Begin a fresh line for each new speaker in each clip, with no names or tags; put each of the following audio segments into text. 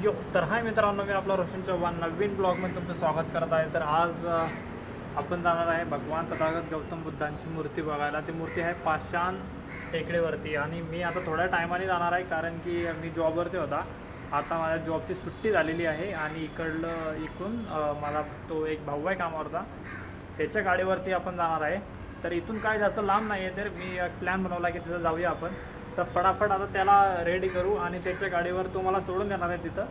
Video. तर हाय मित्रांनो, मी आपला रोशन चव्हाण नवीन ब्लॉगमध्ये तुमचं स्वागत करत आहे। तर आज आपण जाणार आहे भगवान तथागत गौतम बुद्धांची मूर्ती बघायला। ती मूर्ती आहे पाषाण टेकडीवरती आणि मी आता थोड्या टायमाने जाणार आहे, कारण की मी जॉबवरती होता। आता माझ्या जॉबची सुट्टी झालेली आहे आणि इकडून मला तो एक भाऊ आहे कामावरचा, त्याच्या गाडीवरती आपण जाणार आहे। तर इथून काय जास्त लांब नाही आहे, तर मी एक प्लॅन बनवला की तिथं जाऊया आपण। तर फटाफट आता त्याला रेडी करू आणि त्याच्या गाडीवर तो मला सोडून देणार आहे तिथं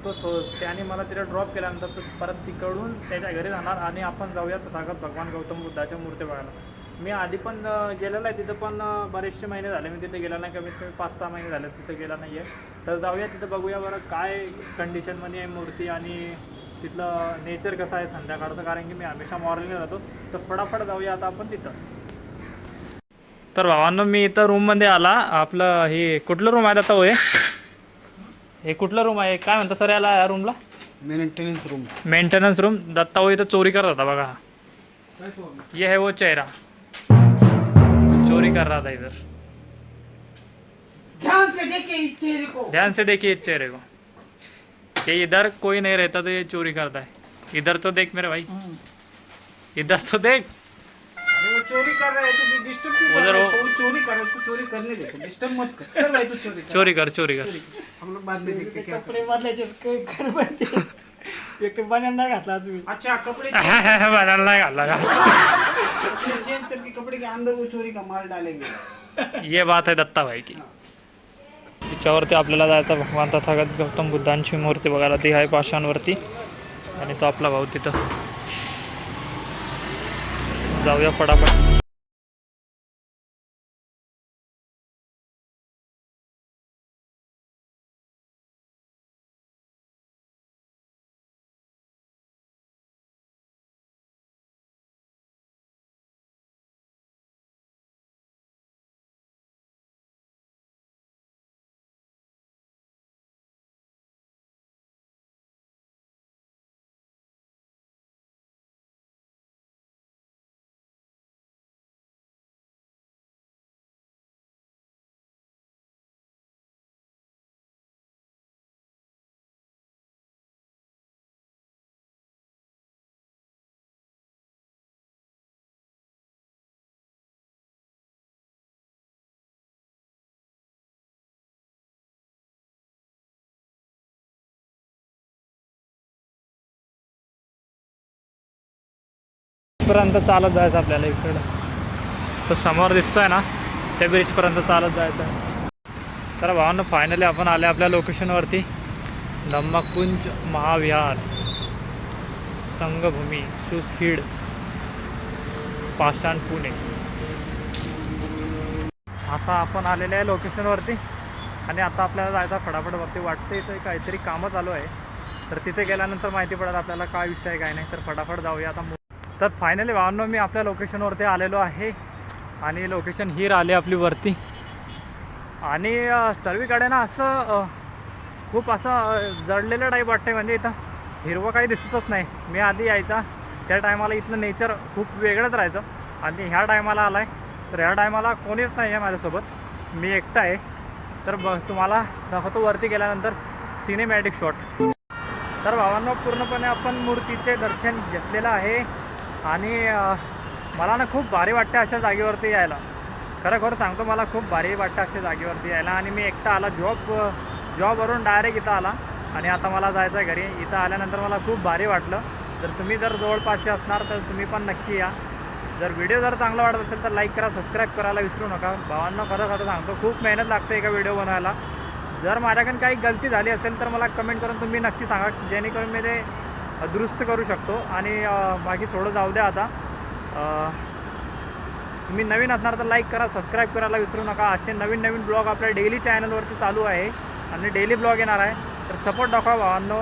तो त्याने मला तिला ड्रॉप केल्यानंतर तो परत तिकडून त्याच्या घरी जाणार आणि आपण जाऊया तथागत भगवान गौतम बुद्धाच्या मूर्ती बघायला। मी आधी पण गेलेलो आहे तिथं, पण बरेचसे महिने झाले मी तिथे गेला नाही, कमीत कमी 5-6 महिने झाले तिथं गेला नाही आहे। तर जाऊया तिथं, बघूया बरं काय कंडिशनमध्ये आहे मूर्ती आणि तिथलं नेचर कसं आहे संध्याकाळचं, कारण की मी हमेशा मॉर्निंगला जातो। तर फटाफट जाऊया आता आपण तिथं। तर भावांनो, मी इथं रूममध्ये आला। आपलं हे कुठलं रूम आहे आता? होय, हे कुठलं रूम आहे, काय म्हणतात सर याला, या रूमला?
Maintenance room.
Maintenance room. Datta हो इथं चोरी करत होता बघा। ये है वो चेहरा, चोरी कर रहा था इधर।
ध्यान से देखिए इस चेहरे को,
ध्यान से देखिए इस चेहरे को। ये इधर कोई नहीं रहता तो ये चोरी करता है। इधर तो देख मेरे भाई, इधर तो देख।
अरे वो चोरी कर रहा है तो डिस्टर्ब क्यों कर
उधर
रहा है?
वो-
वो चोरी कर रहा है, उसको चोरी करने दे, डिस्टर्ब मत कर। चल भाई तू चोरी कर,
चोरी कर, चोरी कर।
हम लोग बाद में देखते हैं क्या
कपडे
करते
बदलायचे घर बनते एक तर बन्यान नाही घातला तुम्ही।
हैं। अच्छा कपड़े
बनायला नाही घालला का?
चेंज करके कपड़े के अंदर वो चोरी का माल डालेंगे।
ये बात आहे दत्ता भाई की। तिच्यावरती आपल्याला जायचं भगवान तथागत गौतम बुद्धांची मूर्ती बघायला। ती आहे पाषाणवरती आणि तो आपला भाऊ तिथं। जाऊया फटाफट। पर्यंत चालत जायचं आपल्याला इकडं, तो समोर दिसतोय ना त्या ब्रिजपर्यंत चालत जायचं आहे। तर भावांनो, फायनली आपण आले आपल्या लोकेशनवरती। धम्मकुंज महाविहार, संघभूमी, सुसखीड, पाषाण, पुणे। आता आपण आलेले आहे लोकेशनवरती आणि आता आपल्याला जायचं फटाफट वरती। वाटतं इथं काहीतरी कामं चालू आहे, तर तिथे गेल्यानंतर माहिती पडत आपल्याला काय विषय आहे काय नाही। तर फटाफट जाऊया आता। तर फायनली भावांनो, मी आपल्या लोकेशनवरती आलेलो आहे आणि लोकेशन हीर आली आपली वरती। आणि सर्वीकडे ना असं खूप असं जडलेलं टाईप वाटतं, म्हणजे इथं हिरवं काही दिसतच नाही। मी आधी यायचा त्या टायमाला इथलं नेचर खूप वेगळंच राहायचं आणि ह्या टायमाला आला आहे तर ह्या टायमाला कोणीच नाही आहे माझ्यासोबत, मी एकटा आहे। तर तुम्हाला दाखवतो वरती गेल्यानंतर सिनेमॅटिक शॉट। तर भावांनो, पूर्णपणे आपण मूर्तीचे दर्शन घेतलेलं आहे आणि मला ना खूप भारी वाटते अशा जागेवरती यायला। खरं सांगतो, मला खूप भारी वाटतं अशा जागेवरती यायला। आणि मी एकटा आला, जॉबवरून डायरेक्ट इथं आला आणि आता मला जायचं आहे घरी। इथं आल्यानंतर मला खूप भारी वाटलं। जर तुम्ही जवळपासचे असणार तर तुम्ही पण नक्की या। जर व्हिडिओ जर चांगला वाटत असेल तर लाईक करा, सबस्क्राईब करायला विसरू नका। भावांना खरं सांगतो, खूप मेहनत लागते एका व्हिडिओ बनवायला। जर माझ्याकडून काही गलती झाली असेल तर मला कमेंट करून तुम्ही नक्की सांगा, जेणेकरून मी ते दुरुस्त करू शकतो। आणि बाकी थोडं जाऊ द्या आता। तुम्ही नवीन असणार तर लाईक करा, सबस्क्राईब करायला विसरू नका। असे नवीन ब्लॉग आपल्या डेली चॅनलवरती चालू आहे आणि डेली ब्लॉग येणार आहे। तर सपोर्ट दाखवा भावांनो,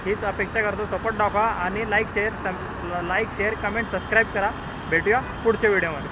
हीच अपेक्षा करतो। सपोर्ट दाखवा आणि लाईक शेअर कमेंट सबस्क्राईब करा। भेटूया पुढच्या व्हिडिओमध्ये।